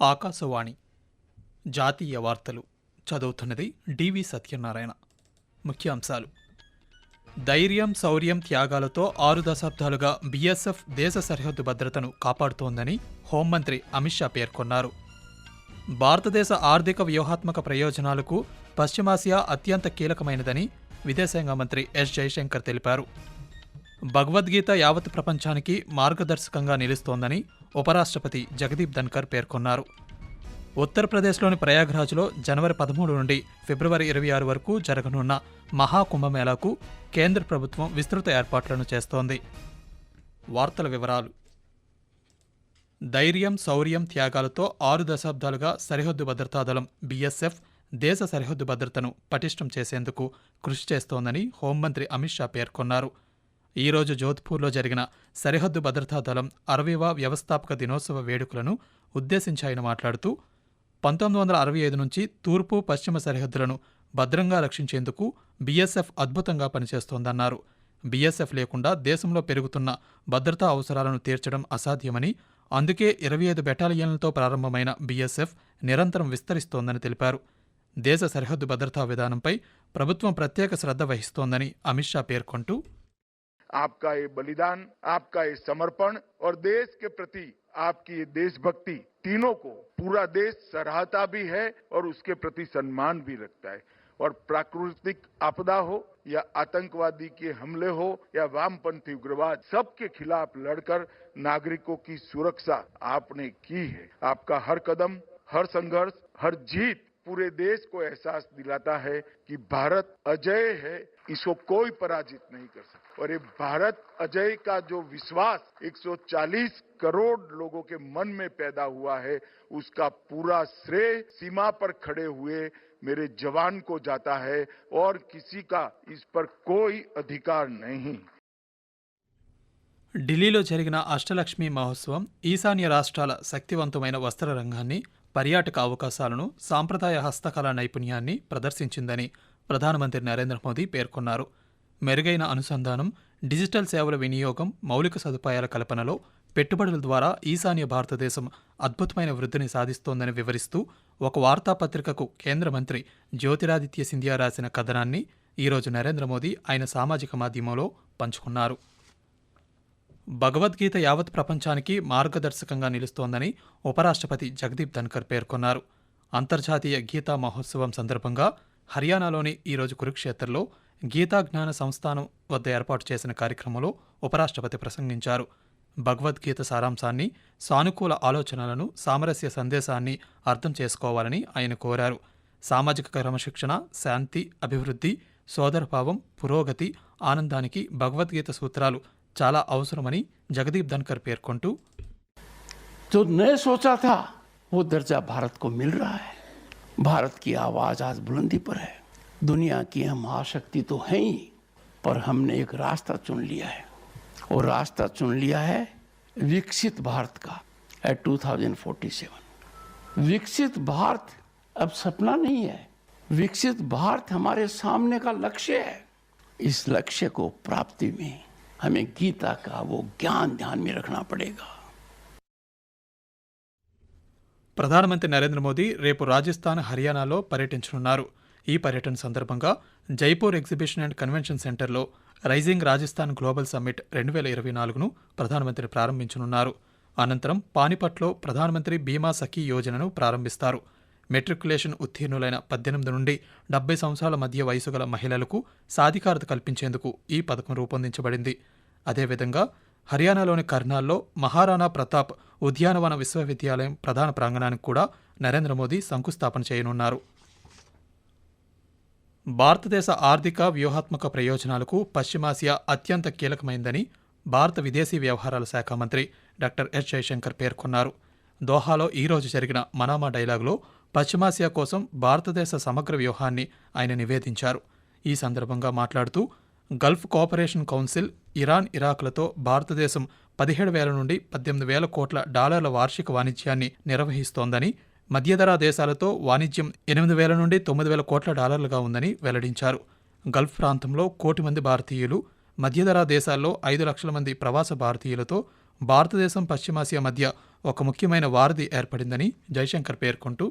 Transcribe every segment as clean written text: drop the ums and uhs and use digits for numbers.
ఆకాశవాణి జాతీయ వార్తలు చదువుతున్నది డివి సత్యనారాయణ. ముఖ్యాంశాలు: ధైర్యం, శౌర్యం, త్యాగాలతో 6 దశాబ్దాలుగా బీఎస్ఎఫ్ దేశ సరిహద్దు భద్రతను కాపాడుతోందని హోంమంత్రి అమిత్ షా పేర్కొన్నారు. భారతదేశ ఆర్థిక వ్యూహాత్మక ప్రయోజనాలకు పశ్చిమాసియా అత్యంత కీలకమైనదని విదేశాంగ మంత్రి ఎస్ జైశంకర్ తెలిపారు. భగవద్గీత యావత్ ప్రపంచానికి మార్గదర్శకంగా నిలుస్తోందని ఉపరాష్ట్రపతి జగదీప్ ధన్కర్ పేర్కొన్నారు. ఉత్తరప్రదేశ్లోని ప్రయాగ్రాజ్లో జనవరి 13 నుండి ఫిబ్రవరి 26 వరకు జరగనున్న మహాకుంభమేళాకు కేంద్ర ప్రభుత్వం విస్తృత ఏర్పాట్లను చేస్తోంది. వార్తల వివరాలు: ధైర్యం, శౌర్యం, త్యాగాలతో 6 దశాబ్దాలుగా సరిహద్దు భద్రతా దళం బీఎస్ఎఫ్ దేశ సరిహద్దు భద్రతను పటిష్టం చేసేందుకు కృషి చేస్తోందని హోంమంత్రి అమిత్ షా పేర్కొన్నారు. ఈరోజు జోధ్పూర్లో జరిగిన సరిహద్దు భద్రతా దళం 60వ వ్యవస్థాపక దినోత్సవ వేడుకలను ఉద్దేశించి ఆయన మాట్లాడుతూ 1965 నుంచి తూర్పు, పశ్చిమ సరిహద్దులను భద్రంగా రక్షించేందుకు బీఎస్ఎఫ్ అద్భుతంగా పనిచేస్తోందన్నారు. బీఎస్ఎఫ్ లేకుండా దేశంలో పెరుగుతున్న భద్రతా అవసరాలను తీర్చడం అసాధ్యమని, అందుకే 25 బెటాలియన్లతో ప్రారంభమైన బీఎస్ఎఫ్ నిరంతరం విస్తరిస్తోందని తెలిపారు. దేశ సరిహద్దు భద్రతా విధానంపై ప్రభుత్వం ప్రత్యేక శ్రద్ధ వహిస్తోందని అమిత్ షా పేర్కొంటూ, आपका ये बलिदान, आपका ये समर्पण और देश के प्रति आपकी ये देशभक्ति, तीनों को पूरा देश सराहता भी है और उसके प्रति सम्मान भी रखता है. और प्राकृतिक आपदा हो या आतंकवादी के हमले हो या वामपंथी उग्रवाद, सबके खिलाफ लड़कर नागरिकों की सुरक्षा आपने की है. आपका हर कदम, हर संघर्ष, हर जीत पूरे देश को एहसास दिलाता है कि भारत अजय है, इसको कोई पराजित नहीं कर सकता. और ये भारत अजय का जो विश्वास 140 करोड़ लोगों के मन में पैदा हुआ है, उसका पूरा श्रेय सीमा पर खड़े हुए मेरे जवान को जाता है और किसी का इस पर कोई अधिकार नहीं. ఢిల్లీలో జరిగిన అష్టలక్ష్మి మహోత్సవం ఈశాన్య రాష్ట్రాల శక్తివంతమైన వస్త్ర రంగాన్ని, పర్యాటక అవకాశాలను, సాంప్రదాయ హస్తకళా నైపుణ్యాన్ని ప్రదర్శించిందని ప్రధానమంత్రి నరేంద్ర మోదీ పేర్కొన్నారు. మెరుగైన అనుసంధానం, డిజిటల్ సేవల వినియోగం, మౌలిక సదుపాయాల కల్పనలో పెట్టుబడుల ద్వారా ఈశాన్య భారతదేశం అద్భుతమైన వృద్ధిని సాధిస్తోందని వివరిస్తూ ఒక వార్తాపత్రికకు కేంద్ర మంత్రి జ్యోతిరాదిత్య సింధియా రాసిన కథనాన్ని ఈరోజు నరేంద్ర మోదీ ఆయన సామాజిక మాధ్యమంలో పంచుకున్నారు. భగవద్గీత యావత్ ప్రపంచానికి మార్గదర్శకంగా నిలుస్తోందని ఉపరాష్ట్రపతి జగదీప్ ధన్కర్ పేర్కొన్నారు. అంతర్జాతీయ గీతా మహోత్సవం సందర్భంగా హర్యానాలోని ఈరోజు కురుక్షేత్రలో గీతా జ్ఞాన సంస్థానం వద్ద ఏర్పాటు చేసిన కార్యక్రమంలో ఉపరాష్ట్రపతి ప్రసంగించారు. భగవద్గీత సారాంశాన్ని, సానుకూల ఆలోచనలను, సామరస్య సందేశాన్ని అర్థం చేసుకోవాలని ఆయన కోరారు. సామాజిక క్రమశిక్షణ, శాంతి, అభివృద్ధి, సోదరభావం, పురోగతి, ఆనందానికి భగవద్గీత సూత్రాలు చాలా అవసరమని జగదీప్ ధన్కర్ పేర్కొంటూ, जो नहीं सोचा था वो दर्जा भारत को मिल रहा है. भारत की आवाज आज बुलंदी पर है. दुनिया की हम महाशक्ति तो हैं ही, पर हमने एक रास्ता चुन लिया है. और रास्ता चुन लिया है विकसित भारत का एट 2047. विकसित भारत अब सपना नहीं है. विकसित भारत हमारे सामने का लक्ष्य है. इस लक्ष्य को प्राप्ति में हमें गीता का वो ज्ञान ध्यान में रखना पड़ेगा. ప్రధానమంత్రి నరేంద్ర మోదీ రేపు రాజస్థాన్, హర్యానాలో పర్యటించనున్నారు. ఈ పర్యటన సందర్భంగా జైపూర్ ఎగ్జిబిషన్ అండ్ కన్వెన్షన్ సెంటర్లో రైజింగ్ రాజస్థాన్ గ్లోబల్ సమ్మిట్ 2024ను ప్రధానమంత్రి ప్రారంభించనున్నారు. అనంతరం పానిపట్లో ప్రధానమంత్రి బీమా సఖీ యోజనను ప్రారంభిస్తారు. మెట్రికులేషన్ ఉత్తీర్ణులైన 18 నుండి 70 సంవత్సరాల మధ్య వయసు గల మహిళలకు సాధికారత కల్పించేందుకు ఈ పథకం రూపొందించబడింది. అదేవిధంగా హర్యానాలోని కర్నాల్లో మహారాణా ప్రతాప్ ఉద్యానవన విశ్వవిద్యాలయం ప్రధాన ప్రాంగణానికి కూడా నరేంద్ర మోదీ శంకుస్థాపన చేయనున్నారు. భారతదేశ ఆర్థిక వ్యూహాత్మక ప్రయోజనాలకు పశ్చిమాసియా అత్యంత కీలకమైందని భారత విదేశీ వ్యవహారాల శాఖ మంత్రి డాక్టర్ ఎస్ జైశంకర్ పేర్కొన్నారు. దోహాలో ఈరోజు జరిగిన మనామా డైలాగ్లో పశ్చిమాసియా కోసం భారతదేశ సమగ్ర వ్యూహాన్ని ఆయన నివేదించారు. ఈ సందర్భంగా మాట్లాడుతూ, గల్ఫ్ కోఆపరేషన్ కౌన్సిల్, ఇరాన్, ఇరాక్లతో భారతదేశం 17,000 నుండి 18,000 కోట్ల డాలర్ల వార్షిక వాణిజ్యాన్ని నిర్వహిస్తోందని, మధ్యధరా దేశాలతో వాణిజ్యం 8,000 నుండి 9,000 కోట్ల డాలర్లుగా ఉందని వెల్లడించారు. గల్ఫ్ ప్రాంతంలో 1,00,00,000 మంది భారతీయులు, మధ్యధరా దేశాల్లో 5 లక్షల మంది ప్రవాస భారతీయులతో భారతదేశం పశ్చిమాసియా మధ్య ఒక ముఖ్యమైన వారధి ఏర్పడిందని జైశంకర్ పేర్కొంటూ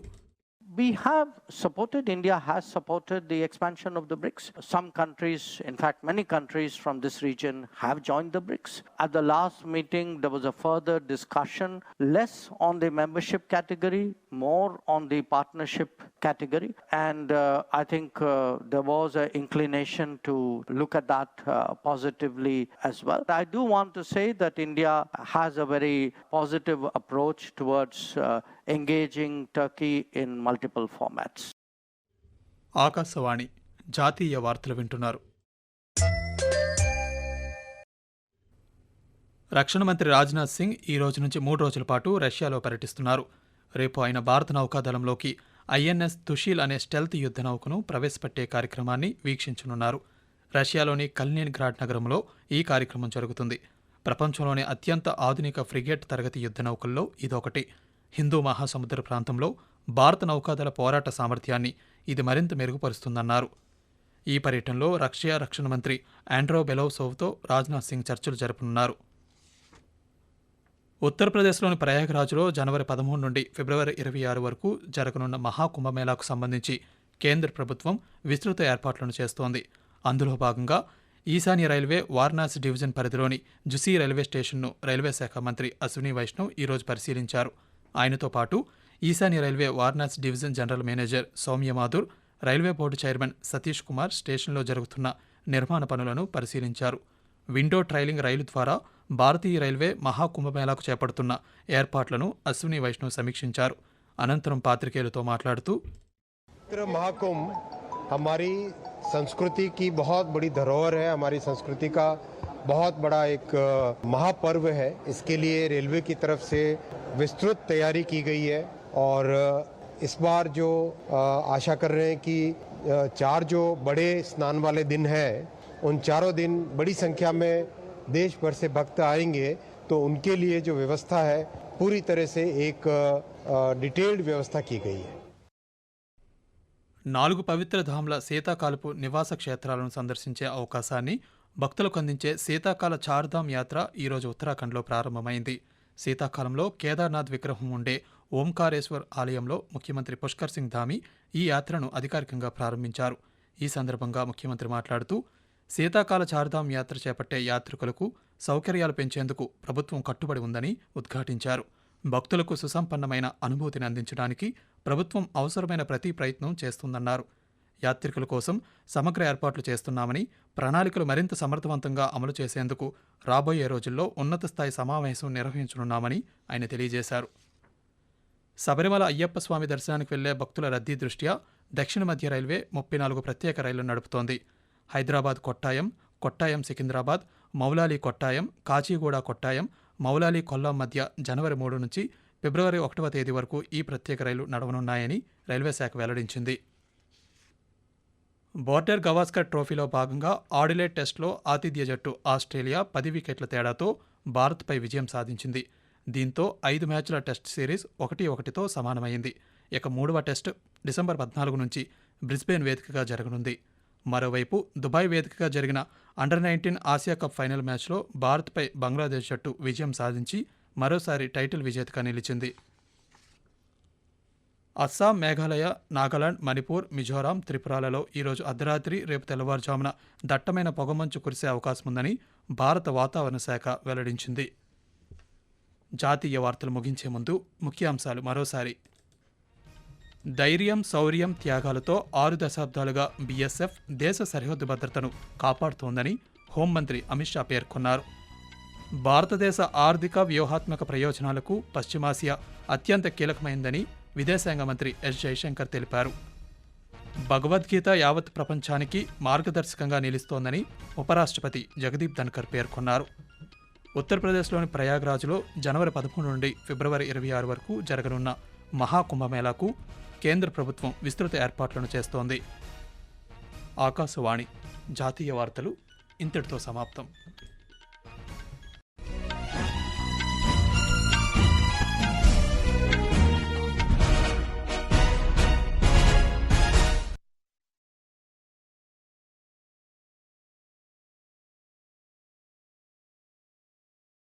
We have supported, India has supported the expansion of the BRICS. Some countries, in fact many countries from this region have joined the BRICS. At the last meeting there was a further discussion, less on the membership category, more on the partnership category. And I think there was an inclination to look at that positively as well. I do want to say that India has a very positive approach towards engaging Turkey in multiple formats. Akashvani జాతీయ వార్తలు వింటున్నారు. రక్షణ మంత్రి రాజ్నాథ్ సింగ్ ఈ రోజు నుంచి 3 రోజుల పాటు రష్యాలో పర్యటిస్తున్నారు. రేపు ఆయన భారత నౌకాదళంలోకి ఐఎన్ఎస్ తుషీల్ అనే స్టెల్త్ యుద్ధ నౌకను ప్రవేశపెట్టే కార్యక్రమాన్ని వీక్షించనున్నారు. రష్యాలోని కల్నిన్గ్రాడ్ నగరంలో ఈ కార్యక్రమం జరుగుతుంది. ప్రపంచంలోని అత్యంత ఆధునిక ఫ్రిగేట్ తరగతి యుద్ధ నౌకల్లో ఇదొకటి. హిందూ మహాసముద్ర ప్రాంతంలో భారత నౌకాదళ పోరాట సామర్థ్యాన్ని ఇది మరింత మెరుగుపరుస్తుందన్నారు. ఈ పర్యటనలో రక్షణ మంత్రి ఆండ్రో బెలోసోవ్తో రాజ్నాథ్ సింగ్ చర్చలు జరపనున్నారు. ఉత్తరప్రదేశ్లోని ప్రయాగ్రాజ్లో జనవరి 13 నుండి ఫిబ్రవరి 26 వరకు జరగనున్న మహాకుంభమేళాకు సంబంధించి కేంద్ర ప్రభుత్వం విస్తృత ఏర్పాట్లను చేస్తోంది. అందులో భాగంగా ఈశాన్య రైల్వే వారణాసి డివిజన్ పరిధిలోని జుసీ రైల్వే స్టేషన్ను రైల్వే శాఖ మంత్రి అశ్విని వైష్ణవ్ ఈరోజు పరిశీలించారు. ఆయనతో పాటు ఈశాన్య railway Varanasi division general manager Soumya Mathur, railway board chairman Satish Kumar స్టేషన్లో జరుగుతున్న నిర్మాణ పనులను పరిశీలించారు. విండో ట్రైలింగ్ రైలు ద్వారా భారతీయ రైల్వే మహాకుంభమేళాకు చేపడుతున్న ఏర్పాట్లను అశ్విని వైష్ణవ్ సమీక్షించారు. అనంతరం పాత్రికేయులతో మాట్లాడుతూ महाकुंभ हमारी संस्कृति की बहुत बड़ी धरोहर है, हमारी संस्कृति का बहुत बड़ा एक महापर्व है. इसके लिए रेलवे की तरफ से विस्तृत तैयारी की गई है और इस बार जो आशा कर रहे हैं कि 4 जो बड़े स्नान वाले दिन हैं उन चारों दिन बड़ी संख्या में देश भर से भक्त आएंगे, तो उनके लिए जो व्यवस्था है पूरी तरह से एक डिटेल्ड व्यवस्था की गई है. 4 పవిత్ర ధామ్ల శీతాకాలపు నివాస క్షేత్రాలను సందర్శించే అవకాశాన్ని భక్తులకు అందించే శీతాకాల చార్ధామ్ యాత్ర ఈరోజు ఉత్తరాఖండ్లో ప్రారంభమైంది. శీతాకాలంలో కేదార్నాథ్ విగ్రహం ఉండే ఓంకారేశ్వర్ ఆలయంలో ముఖ్యమంత్రి పుష్కర్ సింగ్ ధామి ఈ యాత్రను అధికారికంగా ప్రారంభించారు. ఈ సందర్భంగా ముఖ్యమంత్రి మాట్లాడుతూ శీతాకాల చార్ధామ్ యాత్ర చేపట్టే యాత్రికులకు సౌకర్యాలు పెంచేందుకు ప్రభుత్వం కట్టుబడి ఉందని ఉద్ఘాటించారు. భక్తులకు సుసంపన్నమైన అనుభూతిని అందించడానికి ప్రభుత్వం అవసరమైన ప్రతి ప్రయత్నం చేస్తుందన్నారు. యాత్రికుల కోసం సమగ్ర ఏర్పాట్లు చేస్తున్నామని, ప్రణాళికలు మరింత సమర్థవంతంగా అమలు చేసేందుకు రాబోయే రోజుల్లో ఉన్నత స్థాయి సమావేశం నిర్వహించనున్నామని ఆయన తెలియజేశారు. శబరిమల అయ్యప్ప స్వామి దర్శనానికి వెళ్లే భక్తుల రద్దీ దృష్ట్యా దక్షిణ మధ్య రైల్వే 34 ప్రత్యేక రైళ్లు నడుపుతోంది. హైదరాబాద్ కొట్టాయం, కొట్టాయం సికింద్రాబాద్, మౌలాలి కొట్టాయం, కాచిగూడ కొట్టాయం, మౌలాలి కొల్లాం మధ్య జనవరి 3 నుంచి ఫిబ్రవరి 1వ తేదీ వరకు ఈ ప్రత్యేక రైలు నడవనున్నాయని రైల్వే శాఖ వెల్లడించింది. బోర్డర్ గవాస్కర్ ట్రోఫీలో భాగంగా ఆడిలేడ్ టెస్టులో ఆతిథ్య జట్టు ఆస్ట్రేలియా 10 వికెట్ల తేడాతో భారత్పై విజయం సాధించింది. దీంతో 5 మ్యాచ్ల టెస్ట్ సిరీస్ 1-1తో సమానమైంది. ఇక 3వ టెస్టు డిసెంబర్ 14 నుంచి బ్రిస్బేన్ వేదికగా జరగనుంది. మరోవైపు దుబాయ్ వేదికగా జరిగిన అండర్-19 ఆసియా కప్ ఫైనల్ మ్యాచ్లో భారత్పై బంగ్లాదేశ్ జట్టు విజయం సాధించి మరోసారి టైటిల్ విజేతగా నిలిచింది. అస్సాం, మేఘాలయ, నాగాలాండ్, మణిపూర్, మిజోరాం, త్రిపురలలో ఈరోజు అర్ధరాత్రి, రేపు తెల్లవారుజామున దట్టమైన పొగమంచు కురిసే అవకాశం ఉందని భారత వాతావరణ శాఖ వెల్లడించింది. జాతీయ వార్తలు ముగించే ముందు ముఖ్యాంశాలు మరోసారి. ధైర్యం, శౌర్యం, త్యాగాలతో 6 దశాబ్దాలుగా బీఎస్ఎఫ్ దేశ సరిహద్దు భద్రతను కాపాడుతోందని హోంమంత్రి అమిత్ షా పేర్కొన్నారు. భారతదేశ ఆర్థిక వ్యూహాత్మక ప్రయోజనాలకు పశ్చిమాసియా అత్యంత కీలకమైందని విదేశాంగ మంత్రి ఎస్ జైశంకర్ తెలిపారు. భగవద్గీత యావత్ ప్రపంచానికి మార్గదర్శకంగా నిలుస్తోందని ఉపరాష్ట్రపతి జగదీప్ ధన్కర్ పేర్కొన్నారు. ఉత్తరప్రదేశ్లోని ప్రయాగ్రాజ్లో జనవరి 13 నుండి ఫిబ్రవరి 26 వరకు జరగనున్న మహాకుంభమేళాకు కేంద్ర ప్రభుత్వం విస్తృత ఏర్పాట్లను చేస్తోంది. ఆకాశవాణి జాతీయ వార్తలు ఇంతటితో సమాప్తం.